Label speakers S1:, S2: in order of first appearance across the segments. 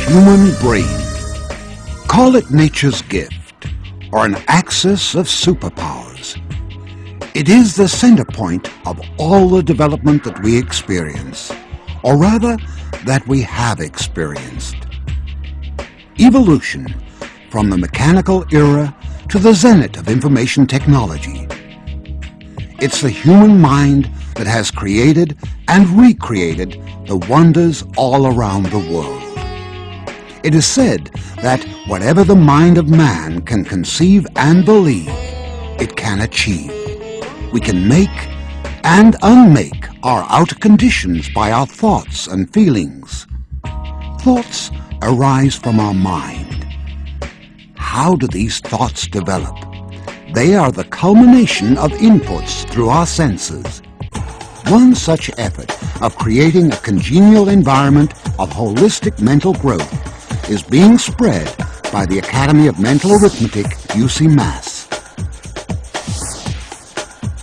S1: human brain. Call it nature's gift or an axis of superpowers. It is the center point of all the development that we experience, or rather, that we have experienced. Evolution, from the mechanical era to the zenith of information technology. It's the human mind that has created and recreated the wonders all around the world. It is said that whatever the mind of man can conceive and believe, it can achieve. We can make and unmake our outer conditions by our thoughts and feelings. Thoughts arise from our mind. How do these thoughts develop? They are the culmination of inputs through our senses. One such effort of creating a congenial environment of holistic mental growth is being spread by the Academy of Mental Arithmetic, Ucmas.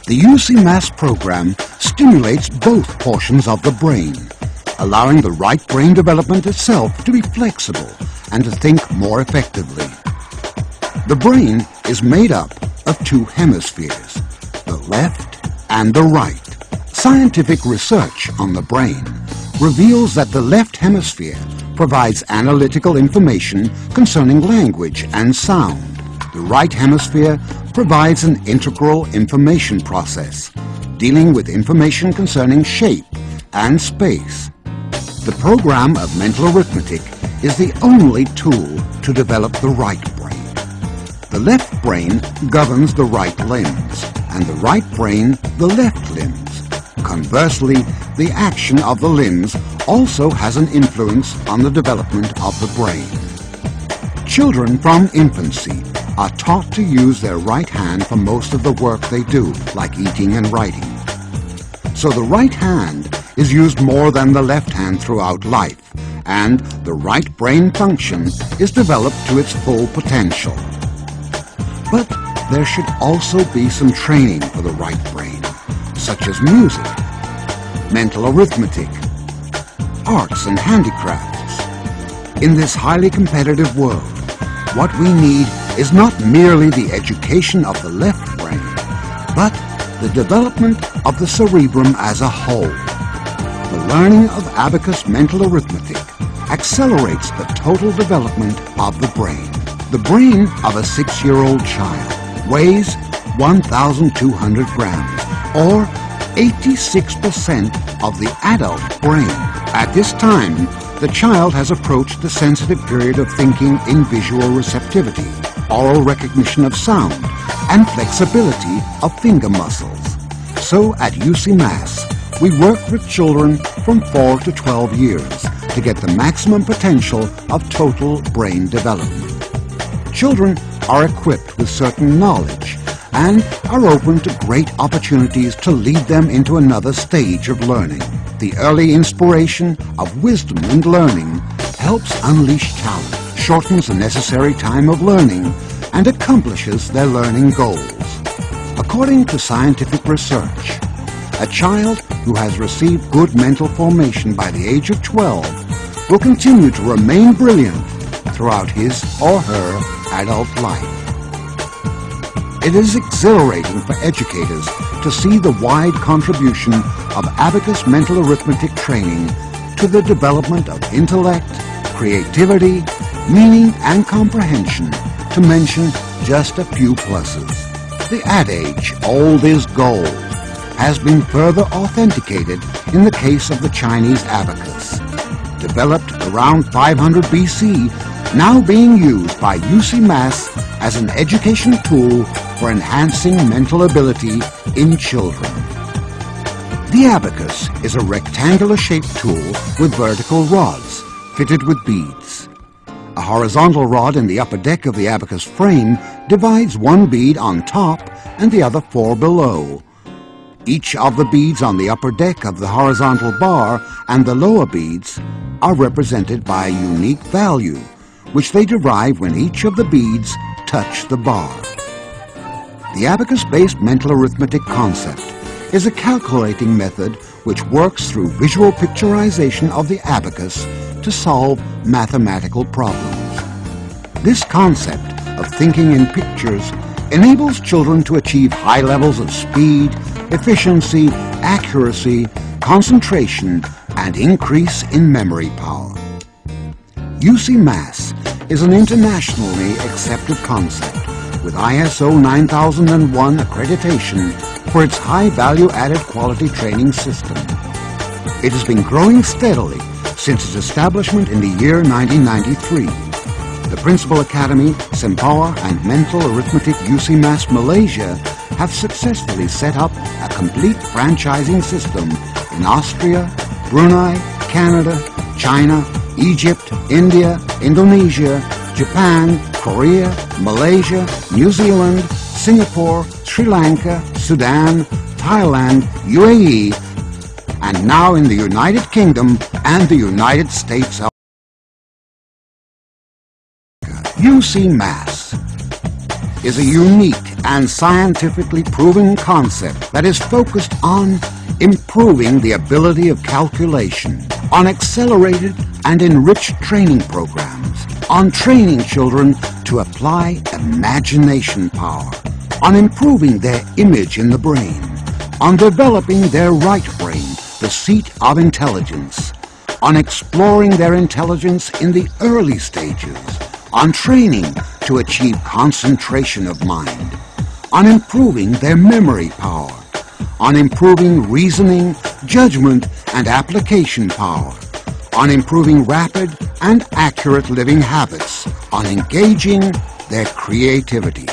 S1: The Ucmas program stimulates both portions of the brain, allowing the right brain development itself to be flexible and to think more effectively. The brain is made up of two hemispheres, the left and the right. Scientific research on the brain reveals that the left hemisphere provides analytical information concerning language and sound. The right hemisphere provides an integral information process, dealing with information concerning shape and space. The program of mental arithmetic is the only tool to develop the right brain. The left brain governs the right limbs, and the right brain the left limbs. Conversely, the action of the limbs also has an influence on the development of the brain. Children from infancy are taught to use their right hand for most of the work they do, like eating and writing. So the right hand is used more than the left hand throughout life, and the right brain function is developed to its full potential. But there should also be some training for the right brain, such as music, mental arithmetic, arts and handicrafts. In this highly competitive world, what we need is not merely the education of the left brain, but the development of the cerebrum as a whole. The learning of abacus mental arithmetic accelerates the total development of the brain. The brain of a 6-year-old child weighs 1,200 grams, or 86% of the adult brain. At this time, the child has approached the sensitive period of thinking in visual receptivity, oral recognition of sound, and flexibility of finger muscles. So at Ucmas, we work with children from 4 to 12 years to get the maximum potential of total brain development. Children are equipped with certain knowledge and are open to great opportunities to lead them into another stage of learning. The early inspiration of wisdom and learning helps unleash talent, shortens the necessary time of learning, and accomplishes their learning goals. According to scientific research, a child who has received good mental formation by the age of 12 will continue to remain brilliant throughout his or her adult life. It is exhilarating for educators to see the wide contribution of abacus mental arithmetic training to the development of intellect, creativity, meaning and comprehension, to mention just a few pluses. The adage, old is gold, has been further authenticated in the case of the Chinese abacus. Developed around 500 BC, now being used by Ucmas as an education tool for enhancing mental ability in children. The abacus is a rectangular-shaped tool with vertical rods fitted with beads. A horizontal rod in the upper deck of the abacus frame divides one bead on top and the other 4 below. Each of the beads on the upper deck of the horizontal bar and the lower beads are represented by a unique value, which they derive when each of the beads touch the bar. The abacus-based mental arithmetic concept is a calculating method which works through visual picturization of the abacus to solve mathematical problems. This concept of thinking in pictures enables children to achieve high levels of speed, efficiency, accuracy, concentration, and increase in memory power. Ucmas is an internationally accepted concept with ISO 9001 accreditation for its high value-added quality training system. It has been growing steadily since its establishment in the year 1993. The Principal Academy, Sempower and Mental Arithmetic Ucmas Malaysia have successfully set up a complete franchising system in Austria, Brunei, Canada, China, Egypt, India, Indonesia, Japan, Korea, Malaysia, New Zealand, Singapore, Sri Lanka, Sudan, Thailand, UAE, and now in the United Kingdom and the United States of America. Ucmas is a unique and scientifically proven concept that is focused on improving the ability of calculation, on accelerated and enriched training programs, on training children to apply imagination power, on improving their image in the brain, on developing their right brain, the seat of intelligence, on exploring their intelligence in the early stages, on training to achieve concentration of mind, on improving their memory power, on improving reasoning, judgment, and application power, on improving rapid and accurate living habits, on engaging their creativity.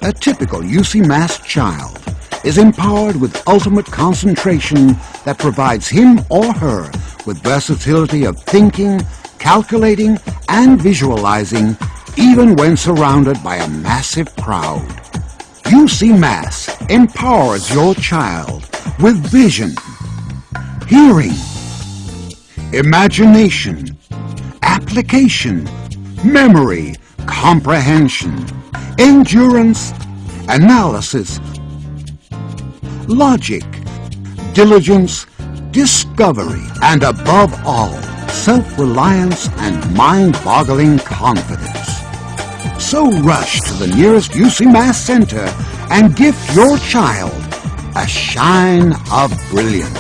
S1: A typical Ucmas child is empowered with ultimate concentration that provides him or her with versatility of thinking, calculating, and visualizing even when surrounded by a massive crowd. Ucmas empowers your child with vision, hearing, imagination, application, memory, comprehension, endurance, analysis, logic, diligence, discovery, and above all, self-reliance and mind-boggling confidence. So rush to the nearest Ucmas Center and gift your child a shine of brilliance.